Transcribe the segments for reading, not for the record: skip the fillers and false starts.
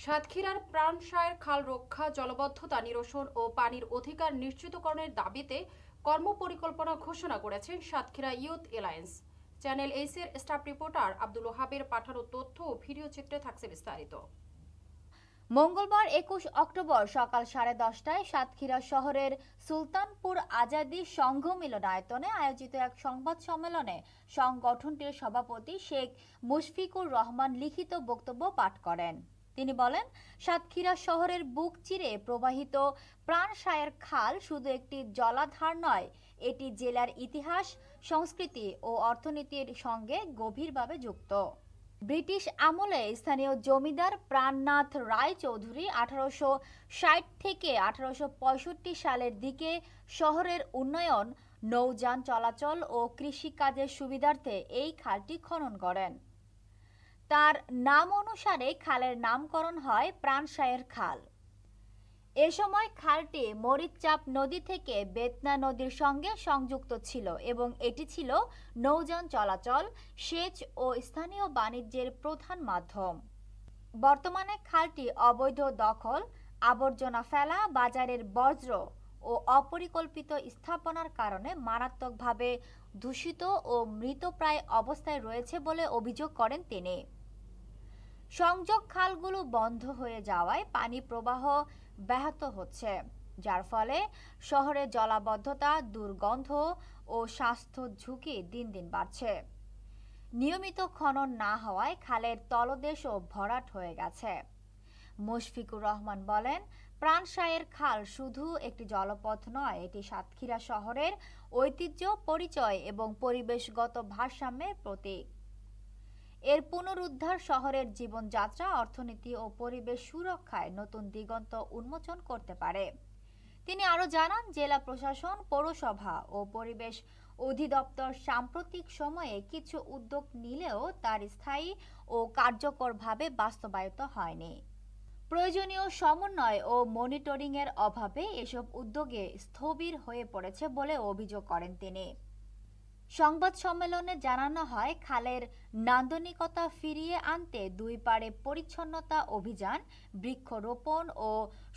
সাতক্ষীরার প্রাণসায়ের খাল রক্ষা, জলবদ্ধতা নিরসন ও পানির অধিকার নিশ্চিতকরণের দাবিতে কর্মপরিকল্পনা ঘোষণা করেছেন সাতক্ষীরা ইয়ুথ এলায়েন্স। চ্যানেল এইসের স্টাফ রিপোর্টার আব্দুল ওহাবের পাঠানো তথ্য ও ভিডিও চিত্রে থাকছে বিস্তারিত। মঙ্গলবার ২১ অক্টোবর সকাল 10:30টায় সাতক্ষীরা শহরের সুলতানপুর আজাদী সংঘ মিলনায়তনে আয়োজিত এক সংবাদ সম্মেলনে সংগঠনটির সভাপতি শেখ মুশফিকুর রহমান লিখিত বক্তব্য পাঠ করেন। তিনি বলেন, সাতক্ষীরা শহরের বুক চিরে প্রবাহিত প্রাণসায়ের খাল শুধু একটি জলাধার নয়, এটি জেলার ইতিহাস, সংস্কৃতি ও অর্থনীতির সঙ্গে গভীরভাবে যুক্ত। ব্রিটিশ আমলে স্থানীয় জমিদার প্রাণনাথ রায় চৌধুরী 1860 থেকে 1865 সালের দিকে শহরের উন্নয়ন, নৌযান চলাচল ও কৃষিকাজের সুবিধার্থে এই খালটি খনন করেন। তার নাম অনুসারে খালের নামকরণ হয় প্রাণসায়ের খাল। এ সময় খালটি মরিচচাপ নদী থেকে বেতনা নদীর সঙ্গে সংযুক্ত ছিল এবং এটি ছিল নৌযান চলাচল, সেচ ও স্থানীয় বাণিজ্যের প্রধান মাধ্যম। বর্তমানে খালটি অবৈধ দখল, আবর্জনা ফেলা, বাজারের বর্জ্য ও অপরিকল্পিত স্থাপনার কারণে মারাত্মকভাবে দূষিত ও মৃতপ্রায় অবস্থায় রয়েছে বলে অভিযোগ করেন তিনি। সংযোগ খালগুলো বন্ধ হয়ে যাওয়ায় পানি প্রবাহ ব্যাহত হচ্ছে, যার ফলে শহরে জলাবদ্ধতা, দুর্গন্ধ ও স্বাস্থ্য ঝুঁকি দিন দিন বাড়ছে। নিয়মিত খনন না হওয়ায় খালের তলদেশও ভরাট হয়ে গেছে। মুশফিকুর রহমান বলেন, প্রাণসায়ের খাল শুধু একটি জলপথ নয়, এটি সাতক্ষীরা শহরের ঐতিহ্য, পরিচয় এবং পরিবেশগত ভারসাম্যের প্রতীক। এর পুনরুদ্ধার শহরের জীবনযাত্রা, অর্থনীতি ও পরিবেশ সুরক্ষায় নতুন দিগন্ত উন্মোচন করতে পারে। তিনি আরও জানান, জেলা প্রশাসন, পৌরসভা ও পরিবেশ অধিদপ্তর সাম্প্রতিক সময়ে কিছু উদ্যোগ নিলেও তার স্থায়ী ও কার্যকরভাবে বাস্তবায়িত হয়নি। প্রয়োজনীয় সমন্বয় ও মনিটরিংয়ের অভাবে এসব উদ্যোগে স্থবির হয়ে পড়েছে বলে অভিযোগ করেন তিনি। সংবাদ সম্মেলনে জানানো হয়, খালের নান্দনিকতা ফিরিয়ে আনতে দুই পাড়ে পরিচ্ছন্নতা অভিযান, বৃক্ষরোপণ ও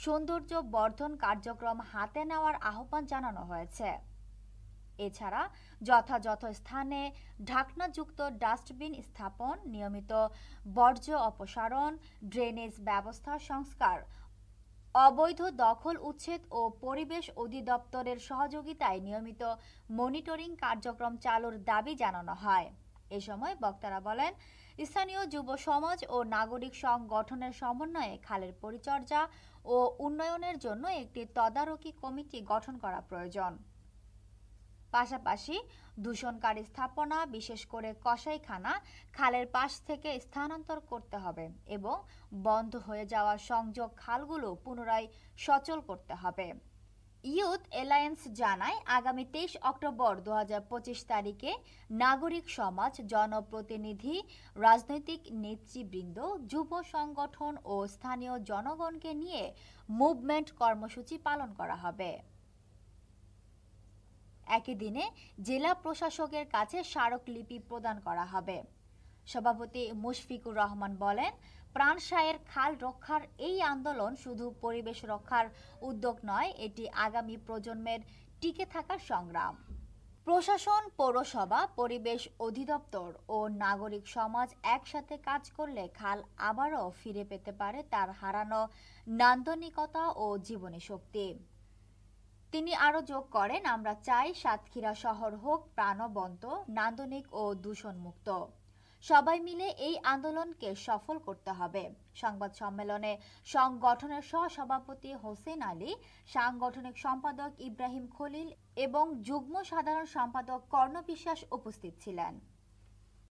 সৌন্দর্য বর্ধন কার্যক্রম হাতে নেওয়ার আহ্বান জানানো হয়েছে। এছাড়া যথাযথ স্থানে ঢাকনাযুক্ত ডাস্টবিন স্থাপন, নিয়মিত বর্জ্য অপসারণ, ড্রেনেজ ব্যবস্থা সংস্কার, অবৈধ দখল উচ্ছেদ ও পরিবেশ অধিদপ্তরের সহযোগিতায় নিয়মিত মনিটরিং কার্যক্রম চালুর দাবি জানানো হয়। এ সময় বক্তারা বলেন, স্থানীয় যুব সমাজ ও নাগরিক সংগঠনের সমন্বয়ে খালের পরিচর্যা ও উন্নয়নের জন্য একটি তদারকি কমিটি গঠন করা প্রয়োজন। পাশাপাশি দূষণকারী স্থাপনা, বিশেষ করে কসাইখানা, খালের পাশ থেকে স্থানান্তর করতে হবে এবং বন্ধ হয়ে যাওয়া সংযোগ খালগুলো পুনরায় সচল করতে হবে। ইয়ুথ এলায়েন্স জানায়, আগামী 23 অক্টোবর 2025 তারিখে নাগরিক সমাজ, জনপ্রতিনিধি, রাজনৈতিক নেতৃবৃন্দ, যুব সংগঠন ও স্থানীয় জনগণকে নিয়ে মুভমেন্ট কর্মসূচি পালন করা হবে। একই দিনে জেলা প্রশাসকের কাছে স্মারকলিপি প্রদান করা হবে। সভাপতি মুশফিকুর রহমান বলেন, প্রাণসায়ের খাল রক্ষার এই আন্দোলন শুধু পরিবেশ রক্ষার উদ্যোগ নয়, এটি আগামী প্রজন্মের টিকে থাকার সংগ্রাম। প্রশাসন, পৌরসভা, পরিবেশ অধিদপ্তর ও নাগরিক সমাজ একসাথে কাজ করলে খাল আবারও ফিরে পেতে পারে তার হারানো নান্দনিকতা ও জীবনী শক্তি। তিনি আরও যোগ করেন, আমরা চাই সাতক্ষীরা শহর হোক প্রাণবন্ত, নান্দনিক ও দূষণমুক্ত। সবাই মিলে এই আন্দোলনকে সফল করতে হবে। সংবাদ সম্মেলনে সংগঠনের সহসভাপতি হোসেন আলী, সাংগঠনিক সম্পাদক ইব্রাহিম খলিল এবং যুগ্ম সাধারণ সম্পাদক কর্ণ বিশ্বাস উপস্থিত ছিলেন।